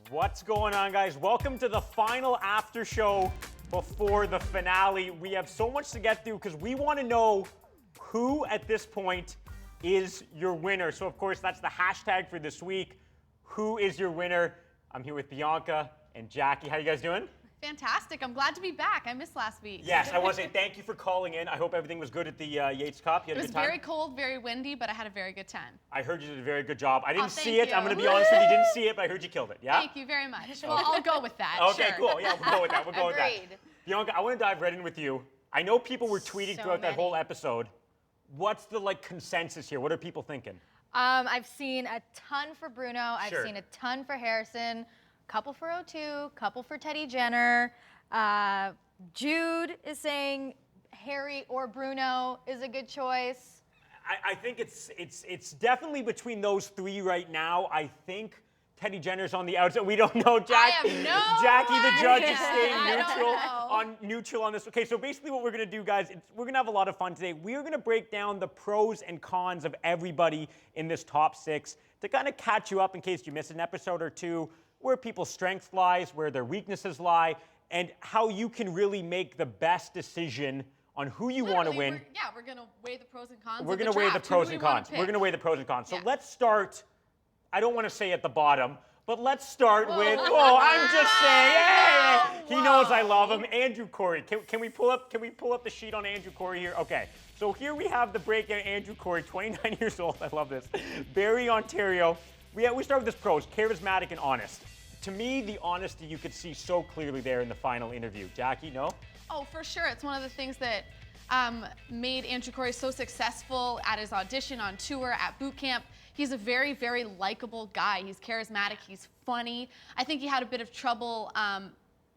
What's going on, guys? Welcome to the final after show before the finale. We have so much to get through because we want to know who at this point is your winner. So, of course, that's the hashtag for this week. Who is your winner? I'm here with Bianca and Jackie. How you guys doing? Fantastic. I'm glad to be back. I missed last week. Yes, I want to say thank you for calling in. I hope everything was good at the Yates Cup. You had It a was good time? very cold, very windy, but I had a very good time. I heard you did a very good job. I didn't thank see it. you. I'm going to be honest with you. Didn't see it, but I heard you killed it. Yeah? Thank you very much. Well, I'll go with that. Okay, sure. cool. Yeah, we'll go with that. We'll go with that. Agreed. Bianca, I want to dive right in with you. I know people were tweeting So throughout that many. whole episode. What's the consensus here? What are people thinking? I've seen a ton for Bruno. I've Sure. seen a ton for Harrison. Couple for O2. Couple for Teddy Jenner. Jude is saying Harry or Bruno is a good choice. I think it's definitely between those three right now. I think Teddy Jenner's on the outside. We don't know, Jackie. have no Jackie, the judge, is idea. staying I don't neutral on this. Okay, so basically what we're gonna do, guys, we're gonna have a lot of fun today. We're gonna break down the pros and cons of everybody in this top six to kind of catch you up in case you missed an episode or two, where people's strength lies, where their weaknesses lie, and how you can really make the best decision on who you want to Literally, win. we're going to weigh the pros and cons. We're of going to weigh the draft. Who pros do and we wanna cons. pick? We're going to weigh the pros and cons. So Yeah. let's start. I don't want to say at the bottom, but let's start with. Whoa! I'm just saying. Hey, he knows I love him. Andrew Cory. Can we pull up? Can we pull up the sheet on Andrew Cory here? Okay. So here we have the breakdown. Andrew Cory, 29 years old. I love this. Barrie, Ontario. We start with this pros: charismatic and honest. To me, the honesty you could see so clearly there in the final interview. Jackie, no? Oh, for sure. It's one of the things that made Andrew Cory so successful at his audition, on tour, at boot camp. He's a very, very likable guy. He's charismatic. He's funny. I think he had a bit of trouble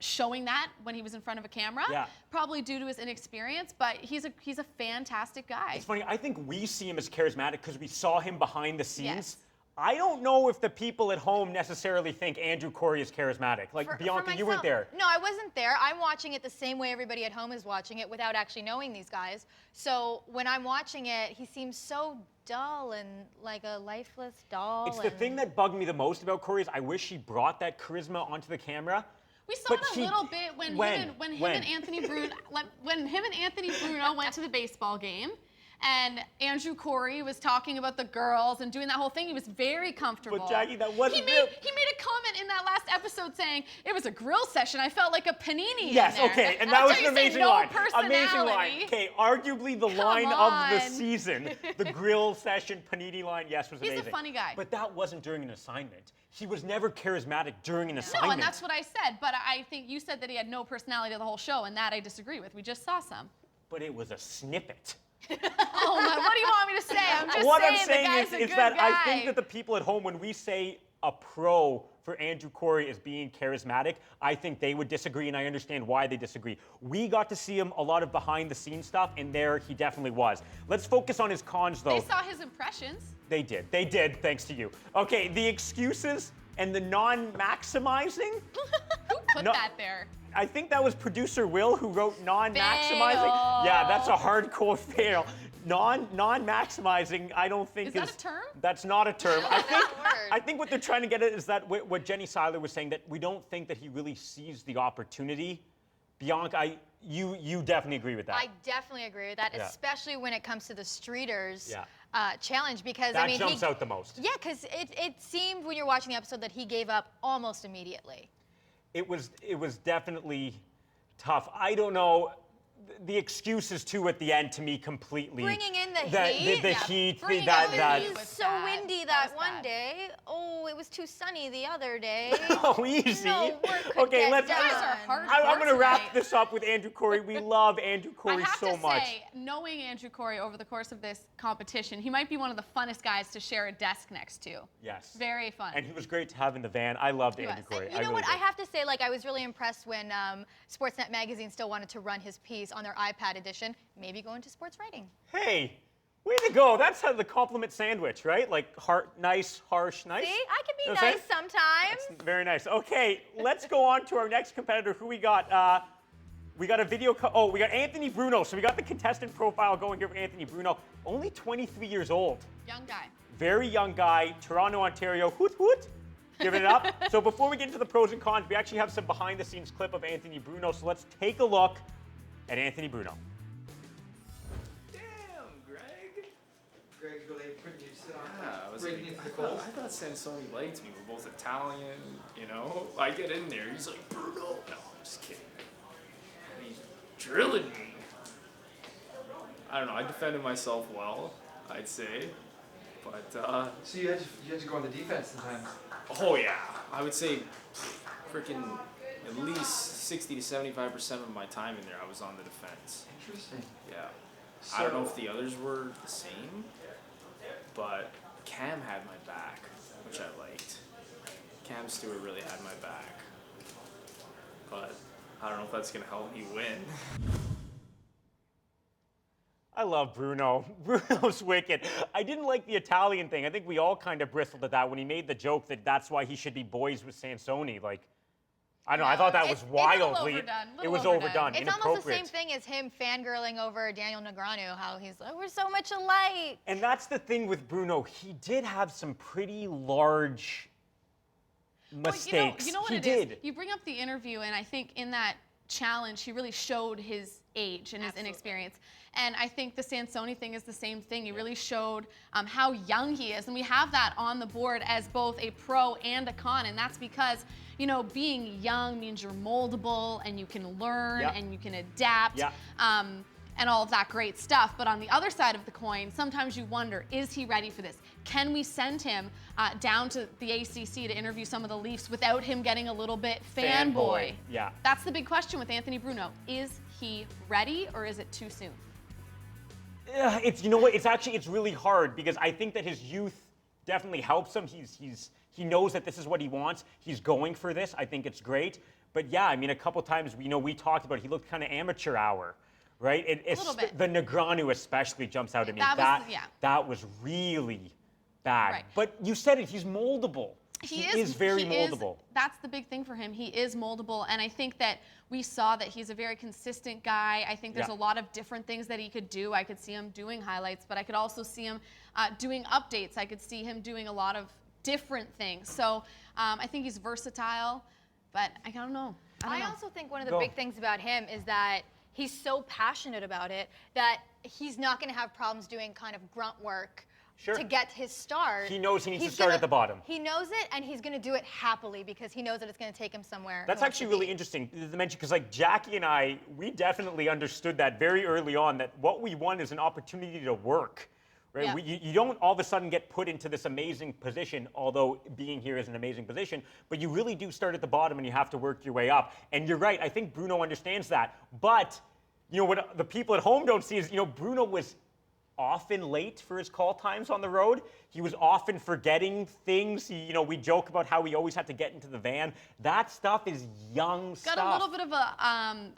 showing that when he was in front of a camera, Yeah. probably due to his inexperience. But he's a fantastic guy. It's funny, I think we see him as charismatic because we saw him behind the scenes. Yes. I don't know if the people at home necessarily think Andrew Cory is charismatic. Like, For Bianca, you weren't myself- there. No, I wasn't there. I'm watching it the same way everybody at home is watching it without actually knowing these guys. So when I'm watching it, he seems so dull and like a lifeless doll. It's the thing that bugged me the most about Cory is I wish he brought that charisma onto the camera. We saw But it a he- little bit when him and Anthony Bruno went to the baseball game, and Andrew Cory was talking about the girls and doing that whole thing. He was very comfortable. But Jackie, that wasn't He made a comment in that last episode saying it was a grill session. I felt like a panini. Yes, in there. okay, and that was After an you say amazing no line. Amazing line. personality. Okay, arguably the Come line of the on. season. The grill session panini line, yes, was He's a amazing. funny guy. But that wasn't during an assignment. He was never charismatic during an assignment. No, and that's what I said. But I think you said that he had no personality the whole show, and that I disagree with. We just saw some. But it was a snippet. Oh my! What do you want me to say? I'm just What saying I'm saying the guy's a is good that guy. I think that the people at home, when we say a pro for Andrew Cory as being charismatic, I think they would disagree, and I understand why they disagree. We got to see him a lot of behind-the-scenes stuff, and there he definitely was. Let's focus on his cons, though. They saw his impressions. They did, thanks to you. Okay, the excuses and the non-maximizing. Who put No. that there? I think that was producer Will who wrote non-maximizing. Fail. Yeah, that's a hardcore fail. Non-maximizing, I don't think Is that a term? That's not a term. I think word. I think what they're trying to get at is that what Jenny Seiler was saying, that we don't think that he really sees the opportunity. Bianca, you definitely agree with that. I definitely agree with that, Yeah. especially when it comes to the Streeters Yeah. challenge, because that I mean, jumps out the most. Yeah, because it seemed when you're watching the episode that he gave up almost immediately. It was definitely tough. I don't know. The excuses too at the end to me completely. Bringing in the The heat. Yeah, heat. bringing That out the that. heat. It was was so bad. windy That that was one bad. day. Oh, it was too sunny the other day. Oh, easy. No work could Okay, get let's. done. You guys are hard. I'm going to wrap tonight. this up with Andrew Cory. We love Andrew I Cory have so to much. say, knowing Andrew Cory over the course of this competition, he might be one of the funnest guys to share a desk next to. Yes. Very fun. And he was great to have in the van. I loved Andrew was. Cory. You know really what? did. I have to say, like, I was really impressed when Sportsnet Magazine still wanted to run his piece on their iPad edition. Maybe go into sports writing. Hey, way to go. That's how the compliment sandwich, right? Like nice, harsh, nice. See, I can be You know what I'm nice saying? sometimes. Very nice. Okay, let's go on to our next competitor. Who we got? We got a video. We got Anthony Bruno. So we got the contestant profile going here for Anthony Bruno. Only 23 years old. Young guy. Very young guy. Toronto, Ontario. Hoot hoot. Giving it up. So before we get into the pros and cons, we actually have some behind-the-scenes clip of Anthony Bruno. So let's take a look at Anthony Bruno. Damn, Greg. Greg, really putting you sit on Yeah, I was breaking like, into the cold. I thought Sansoni liked me. We're both Italian, you know? I get in there, he's like, Bruno. No, I'm just kidding. And he's drilling me. I don't know, I defended myself well, I'd say. But, So you had to go on the defense sometimes. oh yeah, I would say freaking at least 60 to 75% of my time in there, I was on the defense. Interesting. Yeah. I don't know if the others were the same, but Cam had my back, which I liked. Cam Stewart really had my back. But I don't know if that's going to help me win. I love Bruno. Bruno's wicked. I didn't like the Italian thing. I think we all kind of bristled at that when he made the joke that that's why he should be boys with Sansoni. Like, I don't know. I thought that was wildly. It was overdone. It's almost the same thing as him fangirling over Daniel Negreanu, how he's like, we're so much alike. And that's the thing with Bruno. He did have some pretty large mistakes. You know what he it did. is? You bring up the interview, and I think in that challenge, he really showed his age and his inexperience. And I think the Sansoni thing is the same thing. He really showed how young he is. And we have that on the board as both a pro and a con. And that's because, you know, being young means you're moldable and you can learn and you can adapt. And all of that great stuff. But on the other side of the coin, sometimes you wonder, is he ready for this? Can we send him down to the ACC to interview some of the Leafs without him getting a little bit fanboy? Yeah. That's the big question with Anthony Bruno. Is he ready or is it too soon? It's, you know what, it's really hard because I think that his youth definitely helps him. He knows that this is what he wants. He's going for this. I think it's great. But yeah, I mean, a couple times, we talked about it. He looked kind of amateur hour. Right? A little bit. The Negreanu especially jumps out at me. That was really bad. Right. But you said it, he's moldable. He is very moldable. That's the big thing for him. He is moldable, and I think that we saw that he's a very consistent guy. I think there's a lot of different things that he could do. I could see him doing highlights, but I could also see him doing updates. I could see him doing a lot of different things. So I think he's versatile, but I don't know. I also think one of the big things about him is that he's so passionate about it that he's not going to have problems doing kind of grunt work to get his start. He knows he needs to start at the bottom. He knows it, and he's going to do it happily because he knows that it's going to take him somewhere. That's actually really interesting to mention because, like, Jackie and I, we definitely understood that very early on, that what we want is an opportunity to work. Right? Yeah. You don't all of a sudden get put into this amazing position, although being here is an amazing position, but you really do start at the bottom and you have to work your way up. And you're right, I think Bruno understands that. But, you know, what the people at home don't see is, you know, Bruno was often late for his call times on the road. He was often forgetting things. We joke about how he always had to get into the van. That stuff is young stuff. Got a little bit of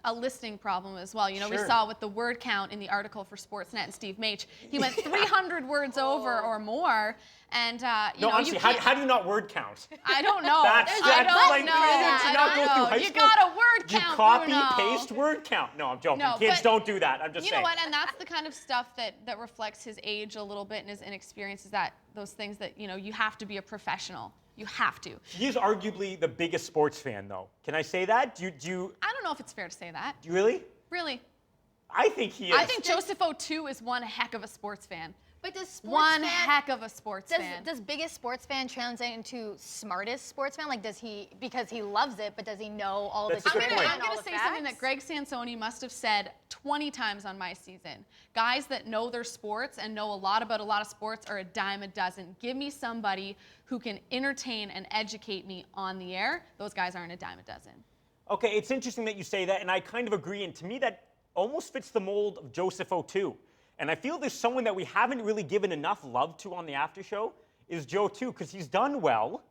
a listening problem as well. We saw with the word count in the article for Sportsnet and Steve Maich, he went 300 words over or more. And honestly, how do you not word count? I don't know. You got a word count. You copy, paste, word count. No, I'm joking. Kids don't do that. I'm just saying. You know what? And that's the kind of stuff that reflects his age a little bit and his inexperience. Is that those things that you have to be a professional. You have to. He is arguably the biggest sports fan, though. Can I say that? Do you? I don't know if it's fair to say that. Do you really? Really? I think he is. I think Joseph O'Toole is one heck of a sports fan. But does heck of a sports fan. Does biggest sports fan translate into smartest sports fan? Like, does he, because he loves it, but does he know all the That's a good point. I'm going to say something that Greg Sansoni must have said 20 times on My Season. Guys that know their sports and know a lot about a lot of sports are a dime a dozen. Give me somebody who can entertain and educate me on the air. Those guys aren't a dime a dozen. Okay, it's interesting that you say that, and I kind of agree. And to me, that almost fits the mold of Joseph O'Toole. And I feel there's someone that we haven't really given enough love to on the after show is Joe too, because he's done well.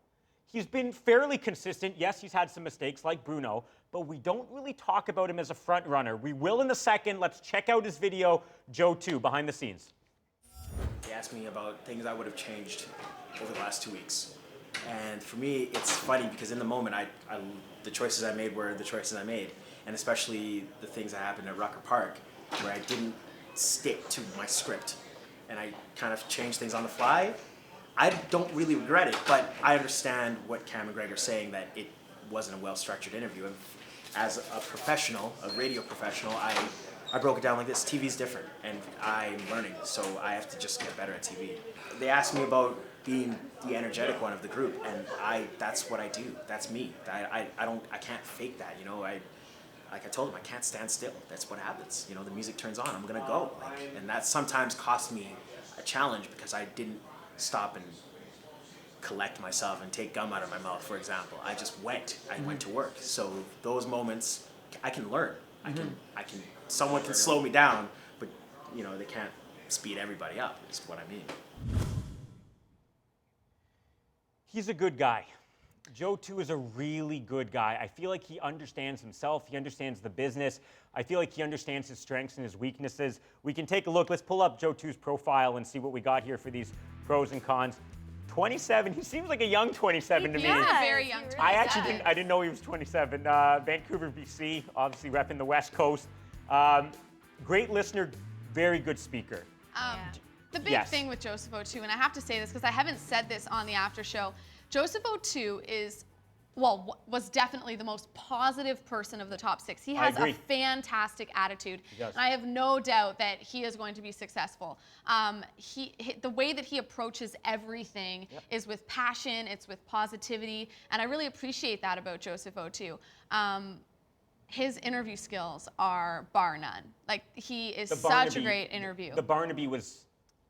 He's been fairly consistent. Yes, he's had some mistakes like Bruno, but we don't really talk about him as a front runner. We will in a second. Let's check out his video, Joe 2, behind the scenes. He asked me about things I would have changed over the last 2 weeks. And for me, it's funny because in the moment, the choices I made were the choices I made. And especially the things that happened at Rucker Park, where I didn't stick to my script and I kind of changed things on the fly. I don't really regret it, but I understand what Cam McGregor's saying, that it wasn't a well-structured interview. And as a professional, a radio professional, I broke it down like this. TV's different, and I'm learning, so I have to just get better at TV. They asked me about being the energetic one of the group, and that's what I do. That's me. I can't fake that, you know. Like I told them, I can't stand still. That's what happens. You know, the music turns on, I'm gonna go. And that sometimes cost me a challenge because I didn't stop and collect myself and take gum out of my mouth, for example. I just went. I went to work. So those moments, I can learn. I can. Someone can slow me down, but you know, they can't speed everybody up. Is what I mean. He's a good guy. Joe, too, is a really good guy. I feel like he understands himself. He understands the business. I feel like he understands his strengths and his weaknesses. We can take a look. Let's pull up Joe 2's profile and see what we got here for these pros and cons. 27. He seems like a young 27 to me. He's a very young 27. I didn't know he was 27. Vancouver, BC, obviously repping the West Coast. Great listener, very good speaker. The big thing with Joseph O2, and I have to say this because I haven't said this on the after show, Joseph O2 was definitely the most positive person of the top 6. He has a fantastic attitude. And I have no doubt that he is going to be successful. The way that he approaches everything is with passion, it's with positivity, and I really appreciate that about Joseph O2. His interview skills are bar none. Like, he is such a great interview. The Barnaby was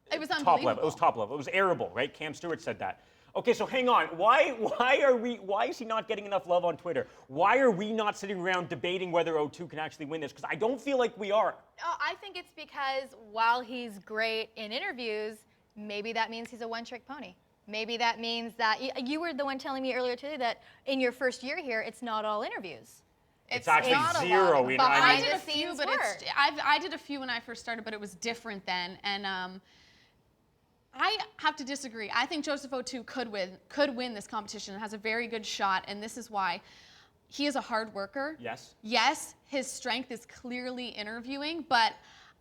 unbelievable. Top level. It was top level. It was airable, right? Cam Stewart said that. Okay, so hang on. Why is he not getting enough love on Twitter? Why are we not sitting around debating whether O2 can actually win this? Because I don't feel like we are. I think it's because while he's great in interviews, maybe that means he's a one-trick pony. Maybe that means that you were the one telling me earlier today that in your first year here, it's not all interviews. It's actually zero. I did a few when I first started, but it was different then. And I have to disagree. I think Joseph O2 could win this competition and has a very good shot, and this is why. He is a hard worker. Yes. Yes, his strength is clearly interviewing, but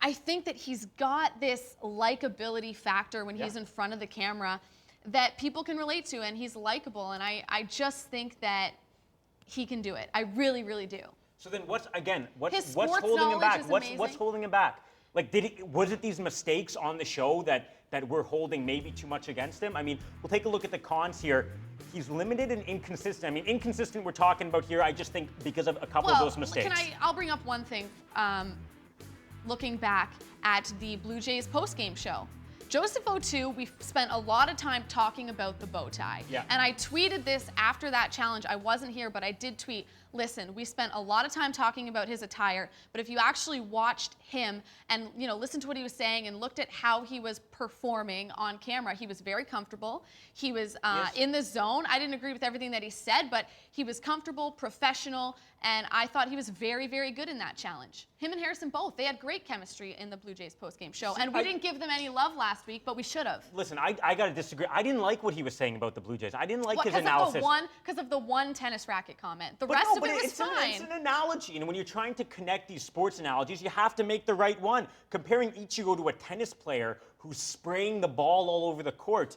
I think that he's got this likability factor when he's in front of the camera that people can relate to, and he's likable, and I just think that he can do it. I really, really do. So then what's sports holding him back? knowledge is What's holding him back? Like, was it these mistakes on the show that we're holding maybe too much against him? I mean, we'll take a look at the cons here. He's limited and inconsistent. I mean, inconsistent we're talking about here, I just think because of a couple of those mistakes. I'll bring up one thing. Looking back at the Blue Jays postgame show, Joseph O2, we spent a lot of time talking about the bow tie. Yeah. And I tweeted this after that challenge. I wasn't here, but I did tweet, listen, we spent a lot of time talking about his attire, but if you actually watched him and listened to what he was saying and looked at how he was performing on camera, he was very comfortable. He was in the zone. I didn't agree with everything that he said, but he was comfortable, professional, and I thought he was very, very good in that challenge. Him and Harrison both, they had great chemistry in the Blue Jays postgame show, and we didn't give them any love last week, but we should have. Listen, I got to disagree. I didn't like what he was saying about the Blue Jays. I didn't like his analysis. Because of the one tennis racket comment. The rest of it was fine. It's an analogy, and when you're trying to connect these sports analogies, you have to make the right one. Comparing Ichigo to a tennis player who's spraying the ball all over the court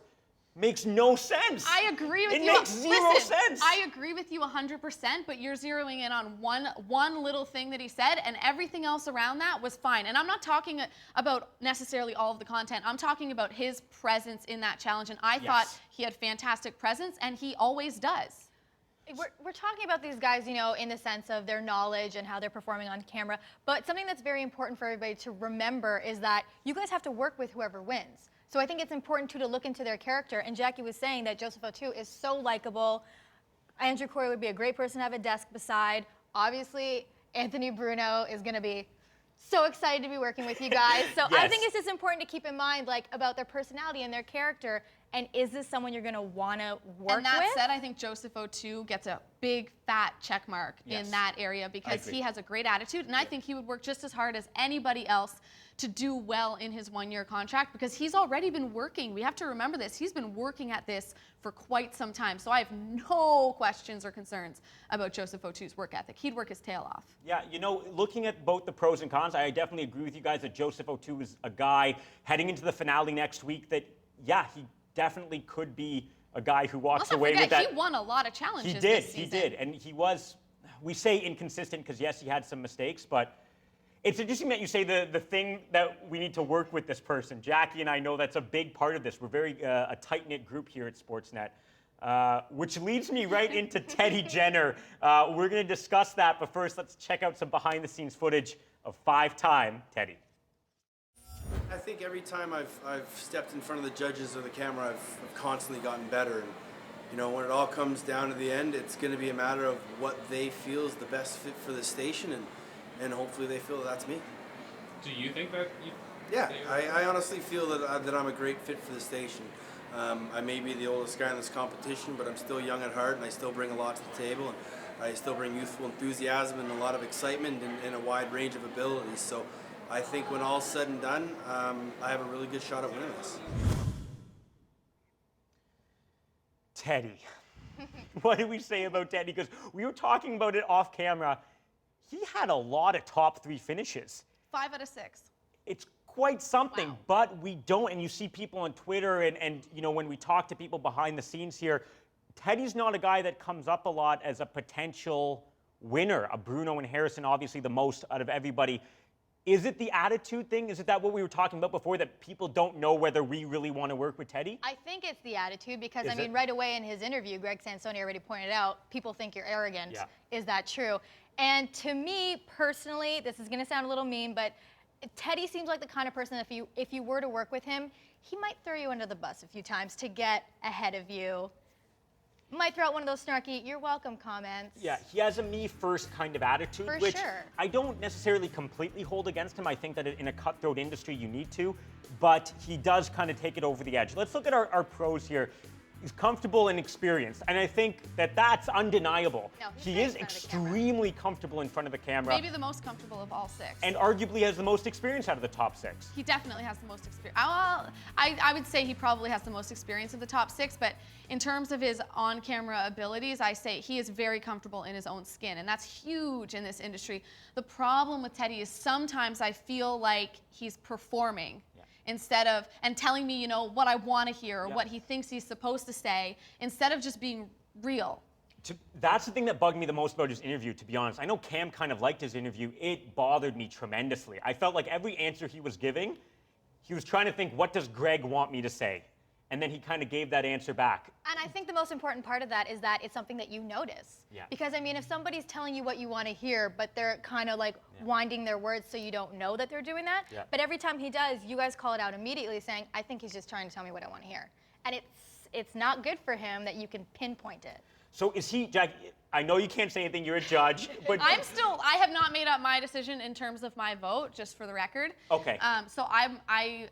makes no sense. I agree with you. It makes zero sense. I agree with you 100%, but you're zeroing in on one little thing that he said, and everything else around that was fine. And I'm not talking about necessarily all of the content. I'm talking about his presence in that challenge, and I thought he had fantastic presence, and he always does. We're talking about these guys, in the sense of their knowledge and how they're performing on camera, but something that's very important for everybody to remember is that you guys have to work with whoever wins. So I think it's important, too, to look into their character, and Jackie was saying that Joseph O2 is so likable. Andrew Cory would be a great person to have a desk beside. Obviously, Anthony Bruno is going to be so excited to be working with you guys. So I think it's just important to keep in mind, about their personality and their character. And is this someone you're going to want to work with? And that said, I think Joseph O2 gets a big, fat check mark in that area because he has a great attitude. And I think he would work just as hard as anybody else to do well in his one-year contract because he's already been working. We have to remember this. He's been working at this for quite some time. So I have no questions or concerns about Joseph O2's work ethic. He'd work his tail off. Yeah, looking at both the pros and cons, I definitely agree with you guys that Joseph O2 is a guy heading into the finale next week that, definitely could be a guy who walks Let's not away forget, with that. he won a lot of challenges He did, this he season. did. And he was, we say inconsistent because, yes, he had some mistakes, but it's interesting that you say the thing that we need to work with this person. Jackie and I know that's a big part of this. We're very a tight-knit group here at Sportsnet, which leads me right into Teddy Jenner. We're going to discuss that, but first let's check out some behind-the-scenes footage of 5-time Teddy. I think every time I've stepped in front of the judges or the camera, I've constantly gotten better. And you know, when it all comes down to the end, it's going to be a matter of what they feel is the best fit for the station, and hopefully they feel that's me. Do you think that you? Yeah, I honestly feel that I'm a great fit for the station. I may be the oldest guy in this competition, but I'm still young at heart, and I still bring a lot to the table. And I still bring youthful enthusiasm and a lot of excitement and a wide range of abilities. So I think when all's said and done, I have a really good shot at winning this. Teddy. What did we say about Teddy? Because we were talking about it off camera. He had a lot of top 3 finishes. 5 out of 6. It's quite something, Wow. but we don't, and you see people on Twitter and you know, when we talk to people behind the scenes here, Teddy's not a guy that comes up a lot as a potential winner. Bruno and Harrison, obviously the most out of everybody. Is it the attitude thing? Is it that what we were talking about before, that people don't know whether we really want to work with Teddy? I think it's the attitude because, Is I mean, it? right away in his interview, Greg Sansoni already pointed out, people think you're arrogant. Yeah. Is that true? And to me, personally, this is going to sound a little mean, but Teddy seems like the kind of person, if you were to work with him, he might throw you under the bus a few times to get ahead of you. Might throw out one of those snarky, you're welcome comments. Yeah, he has a me first kind of attitude, For which sure. I don't necessarily completely hold against him. I think that in a cutthroat industry you need to, but he does kind of take it over the edge. Let's look at our pros here. He's comfortable and experienced, and I think that that's undeniable. No, he's He great is in front of the camera. extremely comfortable in front of the camera, Maybe the most comfortable of all 6. and arguably has the most experience out of the top 6. He definitely has the most experience. I would say he probably has the most experience of the top 6, but in terms of his on-camera abilities, I say he is very comfortable in his own skin, and that's huge in this industry. The problem with Teddy is sometimes I feel like he's performing instead of, and telling me, you know, what I want to hear or what he thinks he's supposed to say, instead of just being real. That's the thing that bugged me the most about his interview, to be honest. I know Cam kind of liked his interview. It bothered me tremendously. I felt like every answer he was giving, he was trying to think, what does Greg want me to say? And then he kind of gave that answer back. And I think the most important part of that is that it's something that you notice. Yeah. Because, I mean, if somebody's telling you what you want to hear, but they're kind of like winding their words so you don't know that they're doing that, Yeah. but every time he does, you guys call it out immediately saying, I think he's just trying to tell me what I want to hear. And it's not good for him that you can pinpoint it. So is he, Jack, I know you can't say anything, you're a judge, but I have not made up my decision in terms of my vote, just for the record. Okay. So I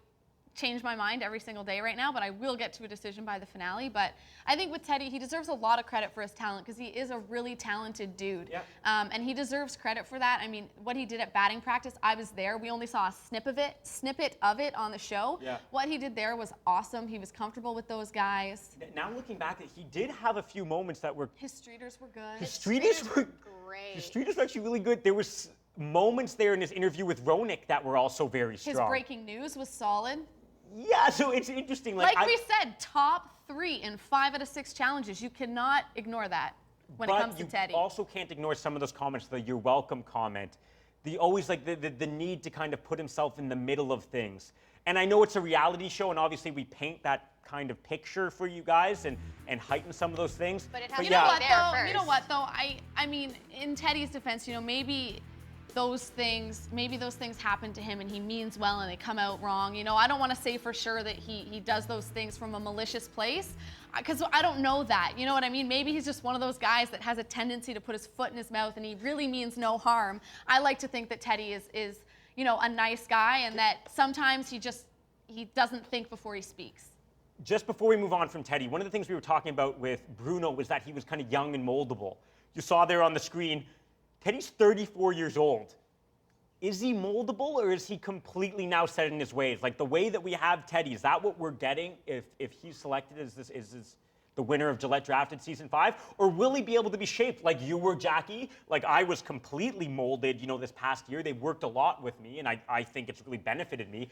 change my mind every single day right now, but I will get to a decision by the finale. But I think with Teddy, he deserves a lot of credit for his talent because he is a really talented dude. Yeah. And he deserves credit for that. I mean, what he did at batting practice, I was there. We only saw a snippet of it on the show. Yeah. What he did there was awesome. He was comfortable with those guys. now looking back, he did have a few moments that were, His streeters were good. his streeters were great. his streeters were actually really good. There was moments there in his interview with Ronick that were also very strong. His breaking news was solid. Yeah, so it's interesting. Like we said, top 3 in 5 out of 6 challenges. You cannot ignore that when it comes to Teddy. But you also can't ignore some of those comments, the "you're welcome" comment. The always like the need to kind of put himself in the middle of things. And I know it's a reality show, and obviously we paint that kind of picture for you guys and heighten some of those things. But it has You know what there though? first. You know what though? I mean, in Teddy's defense, you know, maybe those things happen to him and he means well and they come out wrong. You know, I don't want to say for sure that he does those things from a malicious place because I don't know that. You know what I mean? Maybe he's just one of those guys that has a tendency to put his foot in his mouth and he really means no harm. I like to think that Teddy is you know, a nice guy and that sometimes he doesn't think before he speaks. Just before we move on from Teddy, one of the things we were talking about with Bruno was that he was kind of young and moldable. You saw there on the screen, Teddy's 34 years old. Is he moldable or is he completely now set in his ways? Like the way that we have Teddy, is that what we're getting if he's selected as the winner of Gillette drafted season 5? Or will he be able to be shaped like you were, Jackie? Like I was completely molded, you know, this past year. They worked a lot with me and I think it's really benefited me.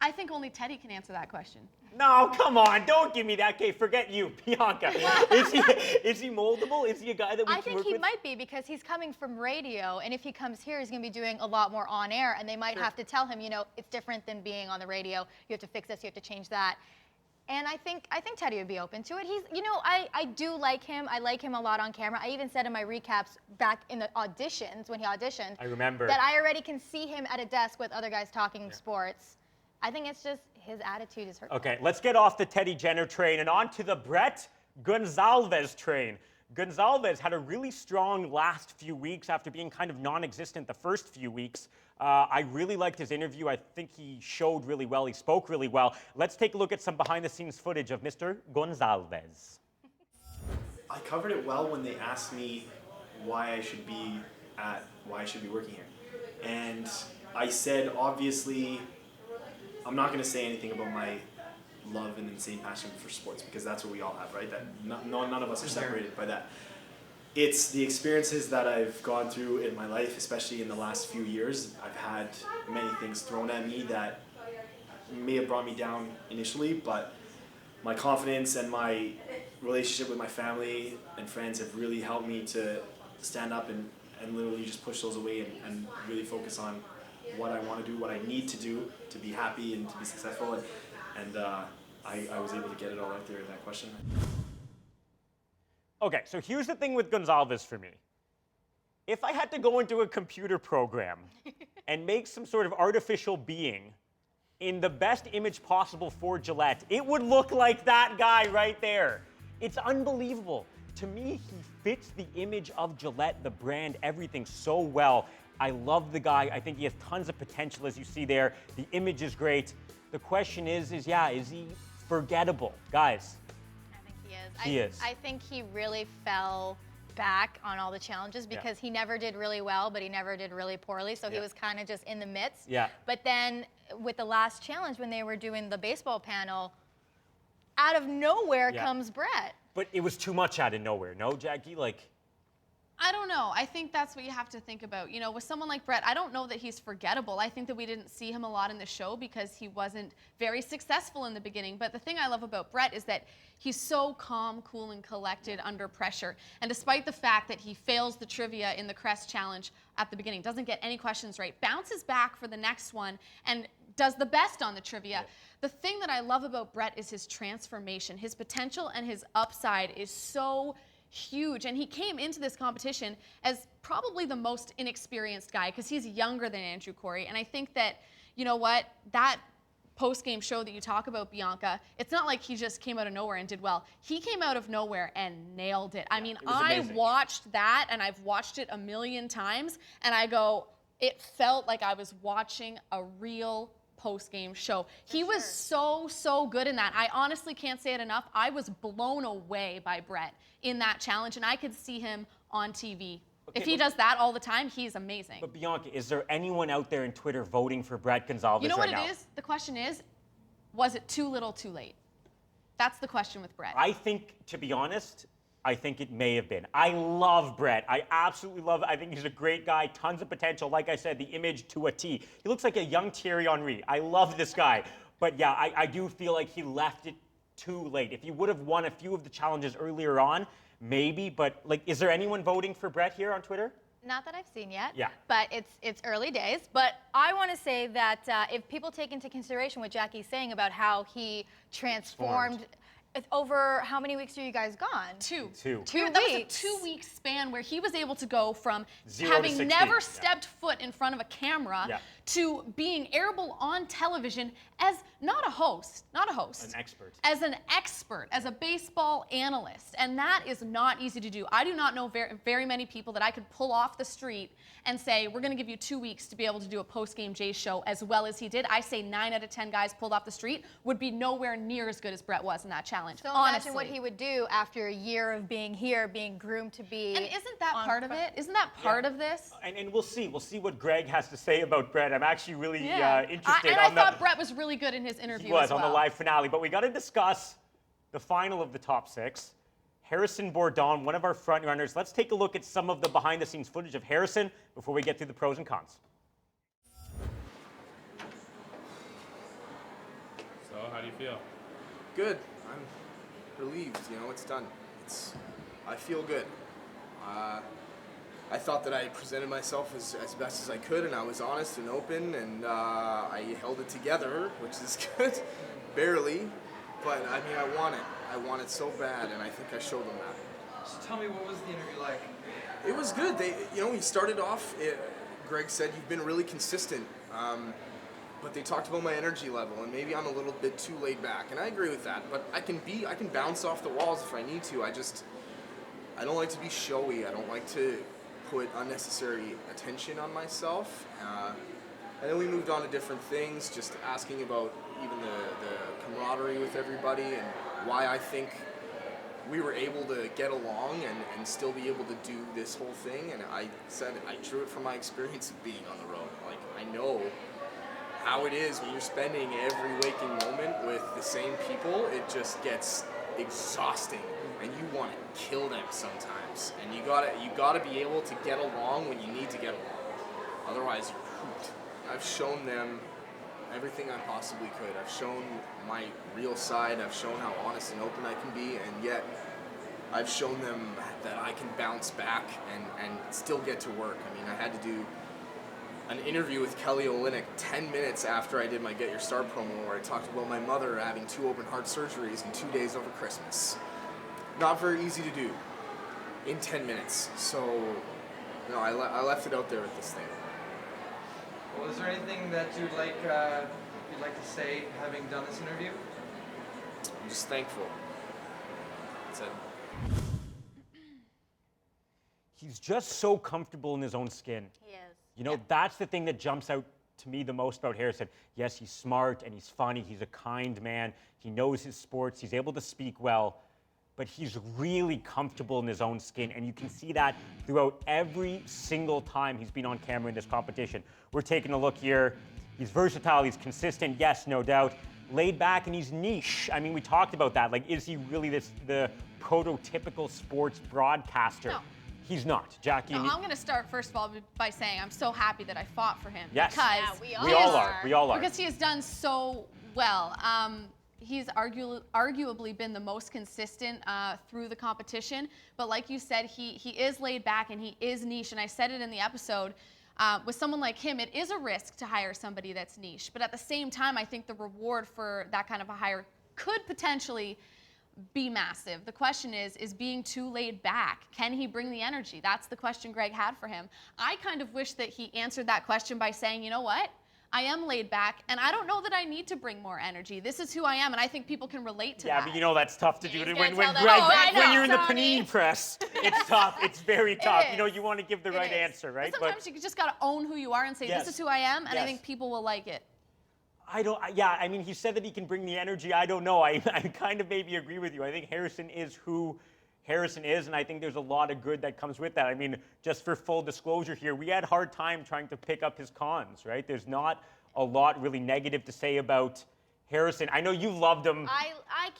I think only Teddy can answer that question. No, come on, don't give me that. Okay, forget you, Bianca. Is he moldable? Is he a guy that we I can think work he with? might be because he's coming from radio, and if he comes here, he's going to be doing a lot more on air, and they might have to tell him, you know, it's different than being on the radio. You have to fix this, you have to change that. And I think Teddy would be open to it. He's, you know, I do like him. I like him a lot on camera. I even said in my recaps back in the auditions, when he auditioned, I remember. that I already can see him at a desk with other guys talking sports. I think it's just his attitude is hurtful. Okay, let's get off the Teddy Jenner train and on to the Brett Gonzalez train. Gonzalez had a really strong last few weeks after being kind of non-existent the first few weeks. I really liked his interview. I think he showed really well. He spoke really well. Let's take a look at some behind-the-scenes footage of Mr. Gonzalez. I covered it well when they asked me why I should be working here. And I said, obviously, I'm not going to say anything about my love and insane passion for sports because that's what we all have, right? That none of us are separated by that. It's the experiences that I've gone through in my life, especially in the last few years. I've had many things thrown at me that may have brought me down initially, but my confidence and my relationship with my family and friends have really helped me to stand up and literally just push those away and really focus on what I want to do, what I need to do to be happy and to be successful. And I was able to get it all out there in that question. Okay, so here's the thing with Gonzalez for me. If I had to go into a computer program and make some sort of artificial being in the best image possible for Gillette, it would look like that guy right there. It's unbelievable. To me, he fits the image of Gillette, the brand, everything so well. I love the guy. I think he has tons of potential, as you see there. The image is great. The question is he forgettable? Guys. I think he is. He is. I think he really fell back on all the challenges because he never did really well, but he never did really poorly. So he was kind of just in the midst. Yeah. But then with the last challenge, when they were doing the baseball panel, out of nowhere comes Brett. But it was too much out of nowhere, no, Jackie? Like, I don't know. I think that's what you have to think about. You know, with someone like Brett, I don't know that he's forgettable. I think that we didn't see him a lot in the show because he wasn't very successful in the beginning. But the thing I love about Brett is that he's so calm, cool, and collected under pressure. And despite the fact that he fails the trivia in the Crest Challenge at the beginning, doesn't get any questions right, bounces back for the next one, and does the best on the trivia. The thing that I love about Brett is his transformation. His potential and his upside is so huge, and he came into this competition as probably the most inexperienced guy because he's younger than Andrew Cory, and I think that, you know what, that post-game show that you talk about, Bianca, it's not like he just came out of nowhere and did well. He came out of nowhere and nailed it. I mean, I watched that, and I've watched it a million times, and I go, it felt like I was watching a real post-game show. He was so good in that. I honestly can't say it enough. I was blown away by Brett in that challenge, and I could see him on TV. If he does that all the time, he's amazing. But Bianca, is there anyone out there in Twitter voting for Brett Gonzalez you know right what now? it is? The question is, was it too little, too late? That's the question with Brett. I think, to be honest, I think it may have been. I love Brett. I absolutely love it. I think he's a great guy, tons of potential. Like I said, the image to a T. He looks like a young Thierry Henry. I love this guy. But yeah, I do feel like he left it too late. If he would have won a few of the challenges earlier on, maybe. But like, is there anyone voting for Brett here on Twitter? Not that I've seen yet, Yeah. but it's early days. But I want to say that if people take into consideration what Jackie's saying about how he transformed over how many weeks are you guys gone? Two. That was a 2 week span where he was able to go from 0 to having 16. never stepped foot in front of a camera Yeah. to being airable on television as not a host, An expert. as an expert, as a baseball analyst. And that is not easy to do. I do not know very many people that I could pull off the street and say, we're going to give you 2 weeks to be able to do a post-game Jays show as well as he did. I say 9 out of 10 guys pulled off the street would be nowhere near as good as Brett was in that challenge. So honestly. imagine what he would do after a year of being here, being groomed to be. And isn't that part of it? Isn't that part of this? And we'll see. We'll see what Greg has to say about Brett. I'm actually really interested And on I thought Brett was really good in his interview He was as well. on the live finale, but we got to discuss the final of the top 6. Harrison Bourdon, one of our front runners. Let's take a look at some of the behind-the-scenes footage of Harrison before we get through the pros and cons. How do you feel? Good. I'm relieved. It's done. I feel good. I thought that I presented myself as best as I could, and I was honest and open, and I held it together, which is good. Barely. But, I want it. I want it so bad, and I think I showed them that. So tell me, what was the interview like? It was good. He started off, Greg said, you've been really consistent. But they talked about my energy level, and maybe I'm a little bit too laid back, and I agree with that. But I can bounce off the walls if I need to. I don't like to be showy. I don't like to put unnecessary attention on myself. And then we moved on to different things, just asking about even the camaraderie with everybody and why I think we were able to get along and still be able to do this whole thing. And I said I drew it from my experience of being on the road. Like, I know how it is when you're spending every waking moment with the same people. It just gets exhausting, and you want to kill them sometimes. And you gotta be able to get along when you need to get along. Otherwise, you're pooped. I've shown them everything I possibly could. I've shown my real side. I've shown how honest and open I can be, and yet I've shown them that I can bounce back and still get to work. I had to do an interview with Kelly Olynyk 10 minutes after I did my Get Your Start promo, where I talked about my mother having 2 open heart surgeries in 2 days over Christmas. Not very easy to do in 10 minutes. So, no, I left it out there with this thing. Well, is there anything that you'd like to say, having done this interview? I'm just thankful. That's it. He's just so comfortable in his own skin. He is. That's the thing that jumps out to me the most about Harrison. Yes, he's smart and he's funny. He's a kind man. He knows his sports. He's able to speak well. But he's really comfortable in his own skin, and you can see that throughout every single time he's been on camera in this competition. We're taking a look here. He's versatile, he's consistent, yes, no doubt. Laid back, and he's niche. We talked about that. Like, is he really the prototypical sports broadcaster? No. He's not. Jackie? No, I'm going to start, first of all, by saying I'm so happy that I fought for him. Yes. Because we all are. We all are. Because he has done so well. He's arguably been the most consistent through the competition. But like you said, he is laid back and he is niche. And I said it in the episode, with someone like him, it is a risk to hire somebody that's niche. But at the same time, I think the reward for that kind of a hire could potentially be massive. The question is being too laid back, can he bring the energy? That's the question Greg had for him. I kind of wish that he answered that question by saying, you know what? I am laid back, and I don't know that I need to bring more energy. This is who I am, and I think people can relate to that. Yeah, but that's tough to do. He's When gonna tell Greg, that. when you're in the Sorry. panini press, it's tough. It's very tough. is. You want to give the right answer, right? But sometimes you just got to own who you are and say, Yes. this is who I am, and Yes. I think people will like it. He said that he can bring the energy. I don't know. I kind of maybe agree with you. I think Harrison is who Harrison is, and I think there's a lot of good that comes with that. Just for full disclosure here, we had a hard time trying to pick up his cons, right? There's not a lot really negative to say about Harrison. I know you loved him. I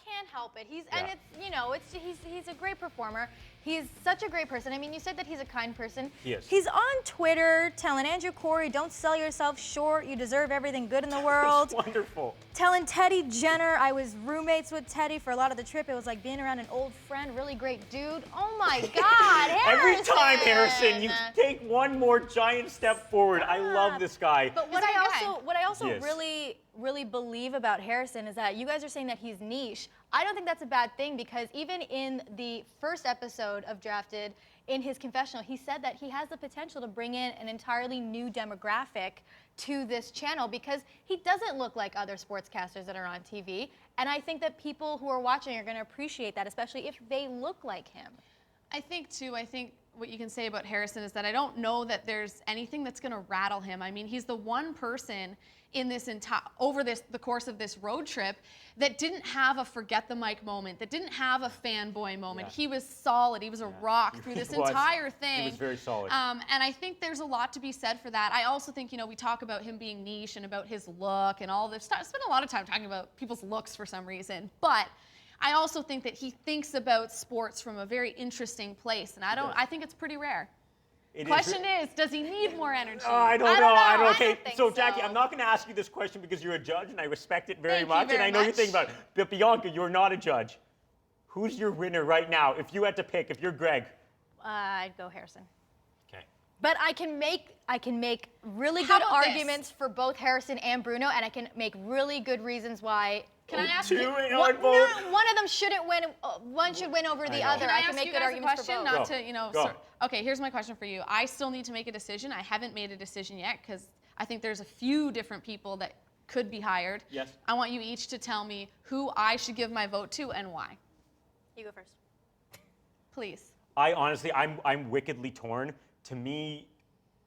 can't help it. He's a great performer. He's such a great person. You said that he's a kind person. He is. He's on Twitter telling Andrew Cory, don't sell yourself short. You deserve everything good in the world. It's wonderful. Telling Teddy Jenner, I was roommates with Teddy for a lot of the trip. It was like being around an old friend, really great dude. Oh my God, Harrison! Every time, Harrison, you take one more giant step forward. I love this guy. But He's a great guy. what I also Yes. really believe about Harrison is that you guys are saying that he's niche. I don't think that's a bad thing, because even in the first episode of Drafted, in his confessional, he said that he has the potential to bring in an entirely new demographic to this channel, because he doesn't look like other sportscasters that are on TV. And I think that people who are watching are going to appreciate that, especially if they look like him. I think what you can say about Harrison is that I don't know that there's anything that's going to rattle him. He's the one person in this the course of this road trip that didn't have a forget the mic moment, that didn't have a fanboy moment. Yeah. He was solid. He was a rock through this entire thing. He was very solid. And I think there's a lot to be said for that. I also think, we talk about him being niche and about his look and all this stuff. I spend a lot of time talking about people's looks for some reason, but I also think that he thinks about sports from a very interesting place, and I think it's pretty rare. Question is, does he need more energy? I don't I know. don't know. I don't I Okay, don't think so Jackie, so. I'm not going to ask you this question because you're a judge, and I respect it very Thank you much, very and I know you much. think about it. But Bianca, you're not a judge. Who's your winner right now? If you had to pick, if you're Greg. I'd go Harrison. Okay. But I can make really How good about this? arguments for both Harrison and Bruno, and I can make really good reasons why. Can I ask Two you? on both. One of them shouldn't win. One should win over the know. other. Can I can ask make you good guys a arguments question? for both. Not Go. to, you know. Go. Okay, here's my question for you. I still need to make a decision. I haven't made a decision yet because I think there's a few different people that could be hired. Yes. I want you each to tell me who I should give my vote to and why. You go first. Please. I honestly, I'm wickedly torn. To me,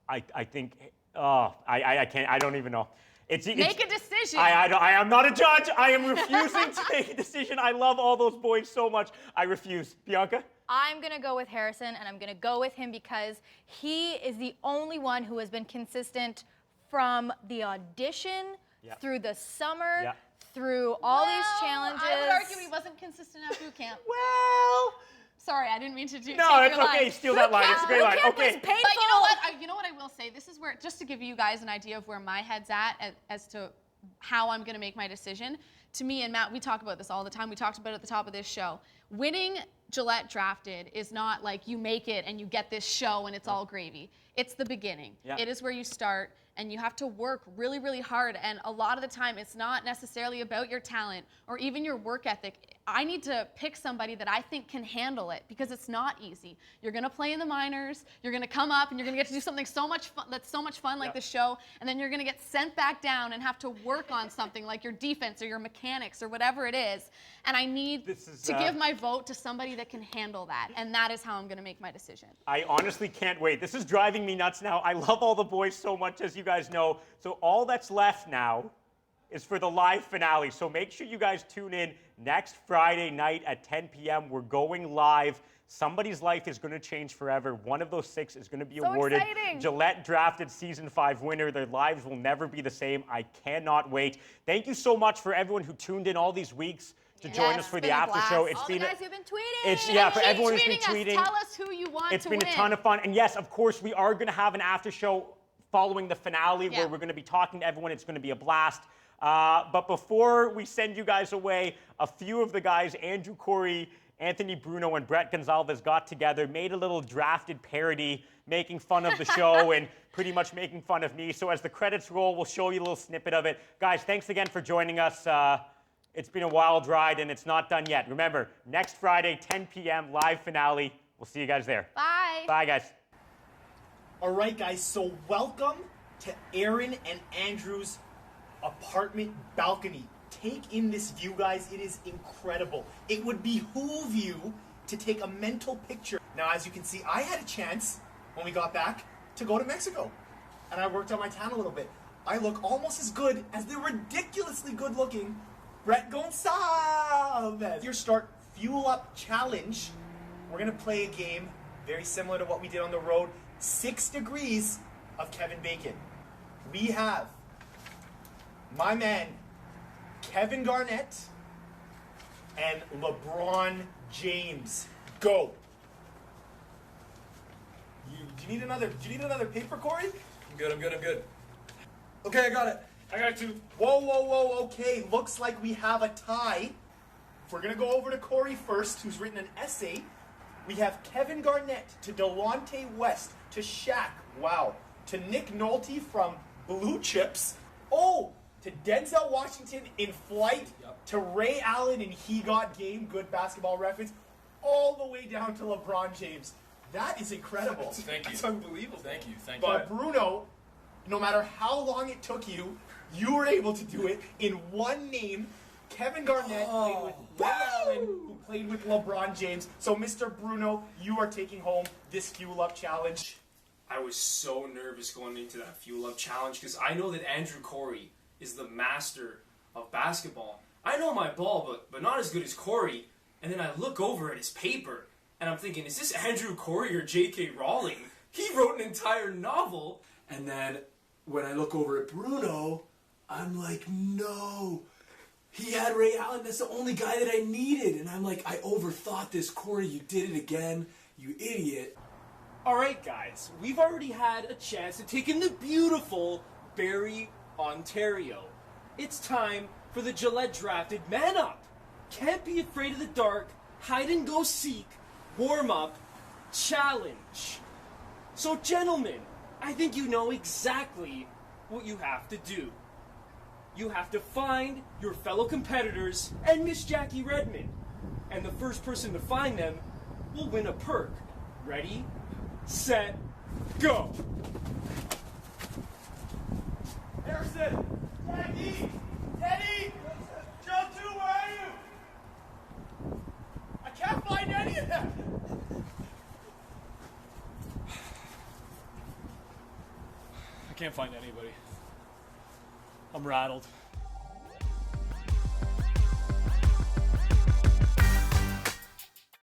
I think, I can't, I don't even know. Make a decision. I am not a judge. I am refusing to make a decision. I love all those boys so much. I refuse. Bianca? I'm going to go with Harrison, and I'm going to go with him because he is the only one who has been consistent from the audition through the summer, through all these challenges. I would argue he wasn't consistent at boot camp. Well. Sorry, I didn't mean to do. No, it's okay. Steal that line. It's a great line. Okay. Painful. But you know what? You know what I will say. This is where, just to give you guys an idea of where my head's at as to how I'm going to make my decision. To me and Matt, we talk about this all the time. We talked about it at the top of this show. Winning Gillette Drafted is not like you make it and you get this show and it's all gravy. It's the beginning. Yeah. It is where you start, and you have to work really, really hard. And a lot of the time, it's not necessarily about your talent or even your work ethic. I need to pick somebody that I think can handle it because it's not easy. You're going to play in the minors, you're going to come up, and you're going to get to do something so much fun, that's so much fun like the show, and then you're going to get sent back down and have to work on something like your defense or your mechanics or whatever it is. And I need to give my vote to somebody that can handle that, and that is how I'm going to make my decision. I honestly can't wait. This is driving me nuts now. I love all the boys so much, as you guys know. So all that's left now is for the live finale. So make sure you guys tune in next Friday night at 10 p.m. We're going live. Somebody's life is going to change forever. One of those 6 is going to be awarded exciting. Gillette Drafted Season 5 winner. Their lives will never be the same. I cannot wait. Thank you so much for everyone who tuned in all these weeks to join us for the after show. All the guys who've been tweeting. For everyone who's been tweeting. Tell us who you want It's to been win. a ton of fun. And yes, of course, we are going to have an after show following the finale where we're going to be talking to everyone. It's going to be a blast. But before we send you guys away, a few of the guys, Andrew, Cory, Anthony, Bruno, and Brett Gonzalez got together, made a little drafted parody, making fun of the show and pretty much making fun of me. So as the credits roll, we'll show you a little snippet of it. Guys, thanks again for joining us. It's been a wild ride, and it's not done yet. Remember, next Friday, 10 p.m., live finale. We'll see you guys there. Bye. Bye, guys. All right, guys, so welcome to Aaron and Andrew's apartment balcony. Take in this view, guys. It is incredible. It would behoove you to take a mental picture. Now, as you can see, I had a chance when we got back to go to Mexico, and I worked on my tan a little bit. I look almost as good as the ridiculously good-looking Brett Gonzalez. Your start Fuel Up Challenge. We're going to play a game very similar to what we did on the road. 6 degrees of Kevin Bacon. We have my man, Kevin Garnett, and LeBron James. Go. Do you need another paper, Cory? I'm good. Okay, I got it. I got it too. Whoa, okay. Looks like we have a tie. We're going to go over to Cory first, who's written an essay. We have Kevin Garnett to Delonte West to Shaq. Wow. To Nick Nolte from Blue Chips. Oh, to Denzel Washington in Flight. Yep. To Ray Allen in He Got Game. Good basketball reference. All the way down to LeBron James. That is incredible. Thank you. That's unbelievable. Thank you. But Bruno, no matter how long it took you, you were able to do it in one name. Kevin Garnett played with Ray Allen, who played with LeBron James. So, Mr. Bruno, you are taking home this Fuel Up Challenge. I was so nervous going into that Fuel Up Challenge because I know that Andrew Cory is the master of basketball. I know my ball, but not as good as Cory. And then I look over at his paper, and I'm thinking, is this Andrew Cory or J.K. Rowling? He wrote an entire novel. And then when I look over at Bruno, I'm like, no. He had Ray Allen. That's the only guy that I needed. And I'm like, I overthought this, Cory. You did it again. You idiot. Alright guys, we've already had a chance to take in the beautiful Barrie, Ontario. It's time for the Gillette drafted Man Up. Can't be afraid of the dark, hide and go seek, warm up, challenge. So gentlemen, I think you know exactly what you have to do. You have to find your fellow competitors and Miss Jackie Redmond. And the first person to find them will win a perk. Ready, set, go. Harrison! Jackie! Teddy! Joe 2, where are you? I can't find any of them! I can't find anybody. I'm rattled.